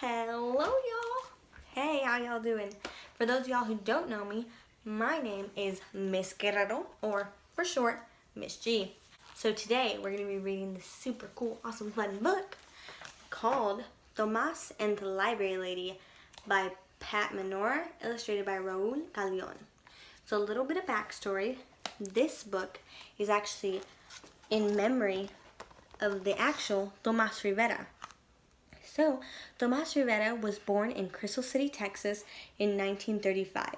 Hello, y'all. Hey, how y'all doing? For those of y'all who don't know me, my name is Miss Guerrero, or for short, Miss G. So today we're going to be reading this super cool, awesome, fun book called Tómas and the Library Lady by Pat Menora, illustrated by Raúl Galeón. So a little bit of backstory. This book is actually in memory of the actual Tómas Rivera. So, Tómas Rivera was born in Crystal City, Texas in 1935,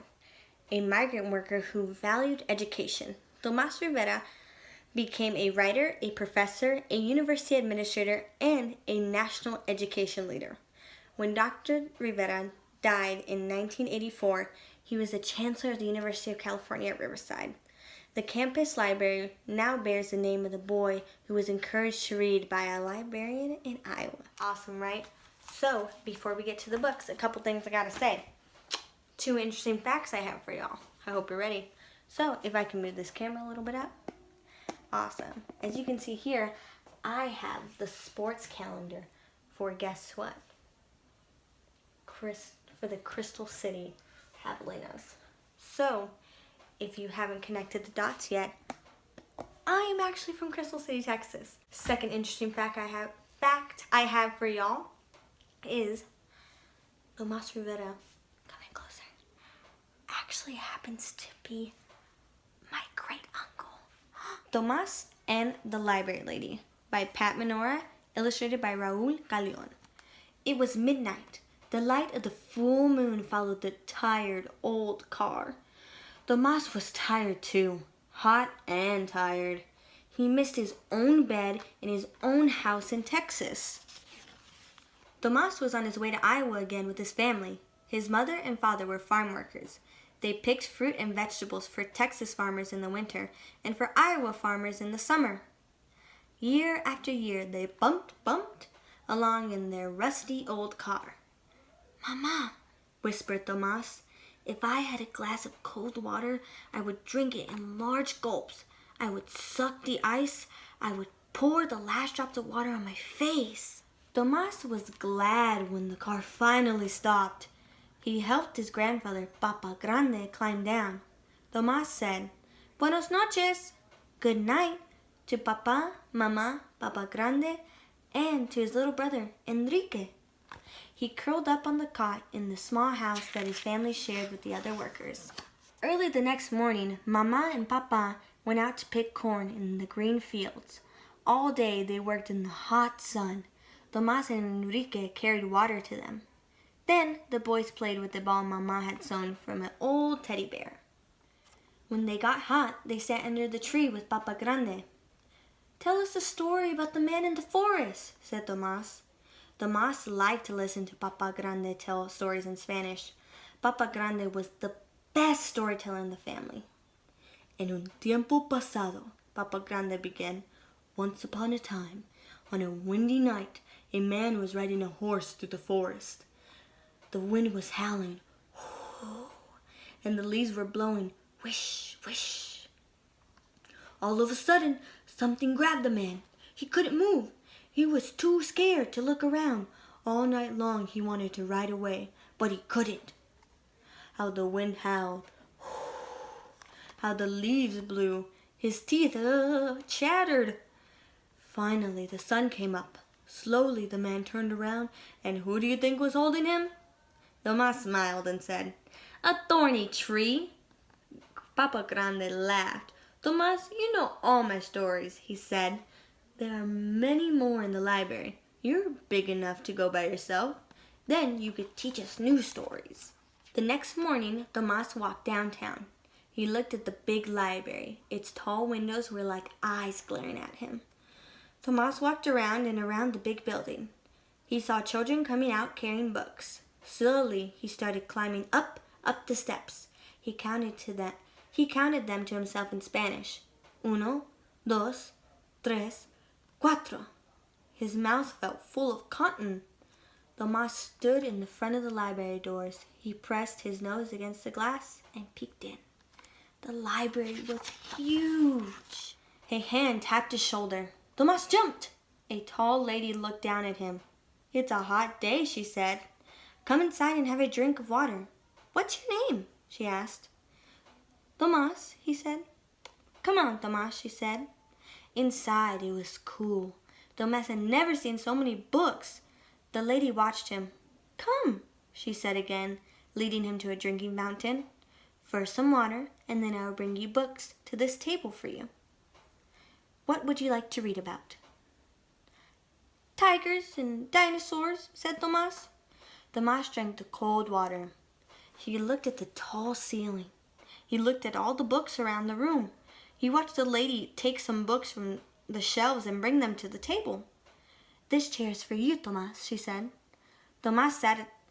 a migrant worker who valued education. Tómas Rivera became a writer, a professor, a university administrator, and a national education leader. When Dr. Rivera died in 1984, he was the chancellor of the University of California at Riverside. The campus library now bears the name of the boy who was encouraged to read by a librarian in Iowa. Awesome, right? So, before we get to the books, a couple things I gotta say. 2 interesting facts I have for y'all. I hope you're ready. So, if I can move this camera a little bit up. Awesome. As you can see here, I have the sports calendar for guess what? For the Crystal City Javelinas. So, if you haven't connected the dots yet, I am actually from Crystal City, Texas. Second interesting fact I have for y'all is Tómas Rivera, coming closer, actually happens to be my great uncle. Tómas and the Library Lady by Pat Menora, illustrated by Raúl Galeón. It was midnight. The light of the full moon followed the tired old car. Tómas was tired too, hot and tired. He missed his own bed in his own house in Texas. Tómas was on his way to Iowa again with his family. His mother and father were farm workers. They picked fruit and vegetables for Texas farmers in the winter and for Iowa farmers in the summer. Year after year, they bumped along in their rusty old car. "Mama," whispered Tómas, "if I had a glass of cold water, I would drink it in large gulps. I would suck the ice. I would pour the last drops of water on my face." Tómas was glad when the car finally stopped. He helped his grandfather, Papa Grande, climb down. Tómas said, "Buenos noches," good night, to Papa, Mama, Papa Grande, and to his little brother, Enrique. He curled up on the cot in the small house that his family shared with the other workers. Early the next morning, Mama and Papa went out to pick corn in the green fields. All day they worked in the hot sun. Tómas and Enrique carried water to them. Then the boys played with the ball Mama had sewn from an old teddy bear. When they got hot, they sat under the tree with Papa Grande. "Tell us a story about the man in the forest," said Tómas. Tómas liked to listen to Papa Grande tell stories in Spanish. Papa Grande was the best storyteller in the family. "En un tiempo pasado," Papa Grande began, "once upon a time, on a windy night, a man was riding a horse through the forest. The wind was howling, and the leaves were blowing, whish, whish. All of a sudden, something grabbed the man. He couldn't move. He was too scared to look around. All night long he wanted to ride away, but he couldn't. How the wind howled, how the leaves blew, his teeth chattered. Finally the sun came up. Slowly the man turned around, and who do you think was holding him?" Tómas smiled and said, "A thorny tree." Papa Grande laughed. "Tómas, you know all my stories," he said. "There are many more in the library. You're big enough to go by yourself. Then you could teach us new stories." The next morning, Tómas walked downtown. He looked at the big library. Its tall windows were like eyes glaring at him. Tómas walked around and around the big building. He saw children coming out carrying books. Slowly, he started climbing up the steps. He counted them to himself in Spanish. Uno, dos, tres, cuatro. His mouth felt full of cotton. Tómas stood in the front of the library doors. He pressed his nose against the glass and peeked in. The library was huge. A hand tapped his shoulder. Tómas jumped. A tall lady looked down at him. "It's a hot day," she said. Come inside and have a drink of water. What's your name? She asked. Tómas, he said. Come on, Tómas, she said. Inside, it was cool. Tómas had never seen so many books. The lady watched him. Come, she said again, leading him to a drinking fountain. First some water, and then I will bring you books to this table for you. What would you like to read about? Tigers and dinosaurs, said Tómas. Tómas drank the cold water. He looked at the tall ceiling. He looked at all the books around the room. He watched the lady take some books from the shelves and bring them to the table. This chair is for you, Tómas, she said. Tómas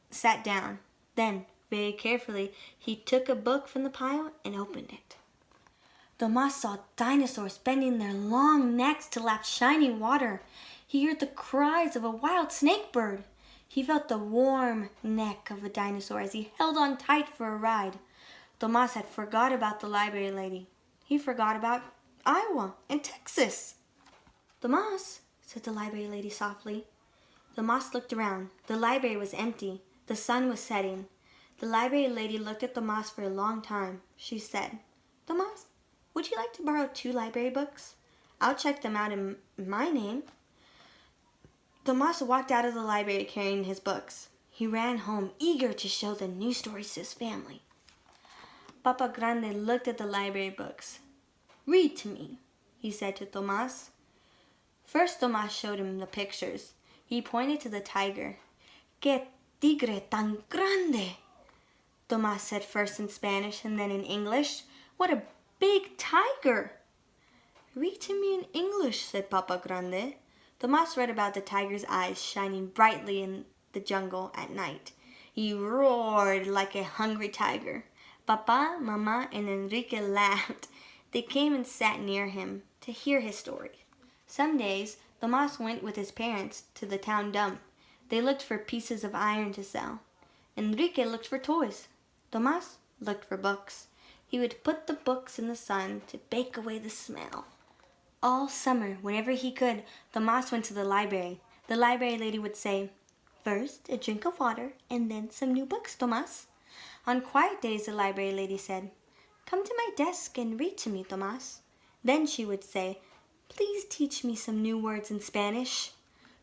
sat down. Then, very carefully, he took a book from the pile and opened it. Tómas saw dinosaurs bending their long necks to lap shining water. He heard the cries of a wild snake bird. He felt the warm neck of a dinosaur as he held on tight for a ride. Tómas had forgot about the library lady. He forgot about Iowa and Texas. Tómas, said the library lady softly. Tómas looked around. The library was empty. The sun was setting. The library lady looked at Tómas for a long time. She said, Tómas, would you like to borrow 2 library books? I'll check them out in my name. Tómas walked out of the library carrying his books. He ran home, eager to show the new stories to his family. Papa Grande looked at the library books. Read to me, he said to Tómas. First Tómas showed him the pictures. He pointed to the tiger. Que tigre tan grande! Tómas said first in Spanish and then in English. What a big tiger! Read to me in English, said Papa Grande. Tómas read about the tiger's eyes shining brightly in the jungle at night. He roared like a hungry tiger. Papa, Mama, and Enrique laughed. They came and sat near him to hear his story. Some days, Tómas went with his parents to the town dump. They looked for pieces of iron to sell. Enrique looked for toys. Tómas looked for books. He would put the books in the sun to bake away the smell. All summer, whenever he could, Tómas went to the library. The library lady would say, First, a drink of water, and then some new books, Tómas. On quiet days, the library lady said, Come to my desk and read to me, Tómas. Then she would say, Please teach me some new words in Spanish.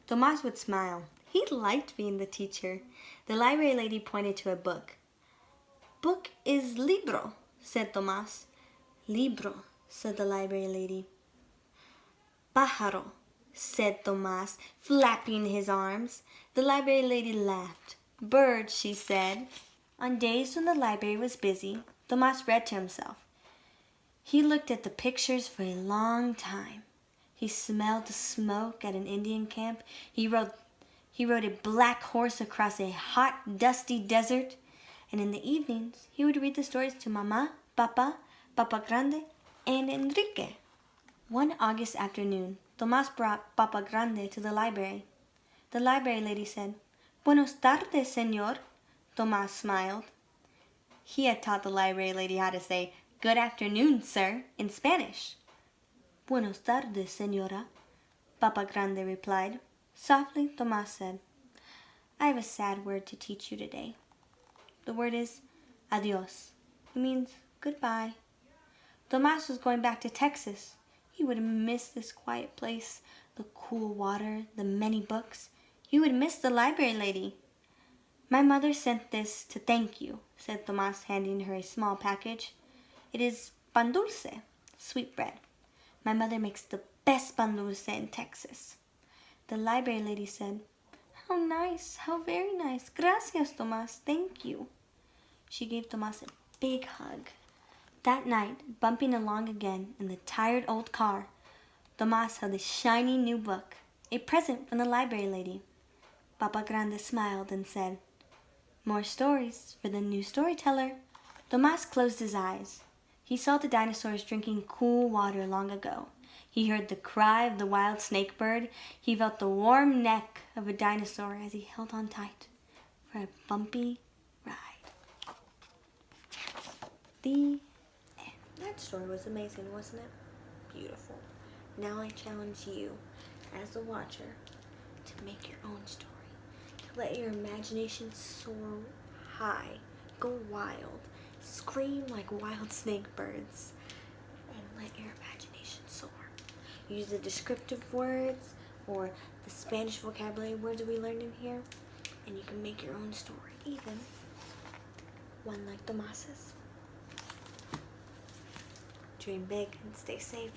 Tómas would smile. He liked being the teacher. The library lady pointed to a book. Book is libro, said Tómas. Libro, said the library lady. Pájaro, said Tómas, flapping his arms. The library lady laughed. Bird, she said. On days when the library was busy, Tómas read to himself. He looked at the pictures for a long time. He smelled the smoke at an Indian camp. He rode a black horse across a hot, dusty desert. And in the evenings, he would read the stories to Mama, Papa, Papa Grande, and Enrique. One August afternoon, Tómas brought Papa Grande to the library. The library lady said, Buenos tardes, señor. Tómas smiled. He had taught the library lady how to say, Good afternoon, sir, in Spanish. Buenos tardes, señora, Papa Grande replied. Softly, Tómas said, I have a sad word to teach you today. The word is adios. It means goodbye. Tómas was going back to Texas. He would miss this quiet place, the cool water, the many books. He would miss the library lady. My mother sent this to thank you, said Tómas, handing her a small package. It is pan dulce, sweet bread. My mother makes the best pan dulce in Texas. The library lady said, How nice, how very nice. Gracias, Tómas, thank you. She gave Tómas a big hug. That night, bumping along again in the tired old car, Tómas held a shiny new book, a present from the library lady. Papa Grande smiled and said, More stories for the new storyteller. Tómas closed his eyes. He saw the dinosaurs drinking cool water long ago. He heard the cry of the wild snake bird. He felt the warm neck of a dinosaur as he held on tight for a bumpy ride. The end. That story was amazing, wasn't it? Beautiful. Now I challenge you, as a watcher, to make your own story. Let your imagination soar high. Go wild. Scream like wild snake birds. And let your imagination soar. Use the descriptive words or the Spanish vocabulary words we learned in here, and you can make your own story, even one like Tomas's. Dream big and stay safe.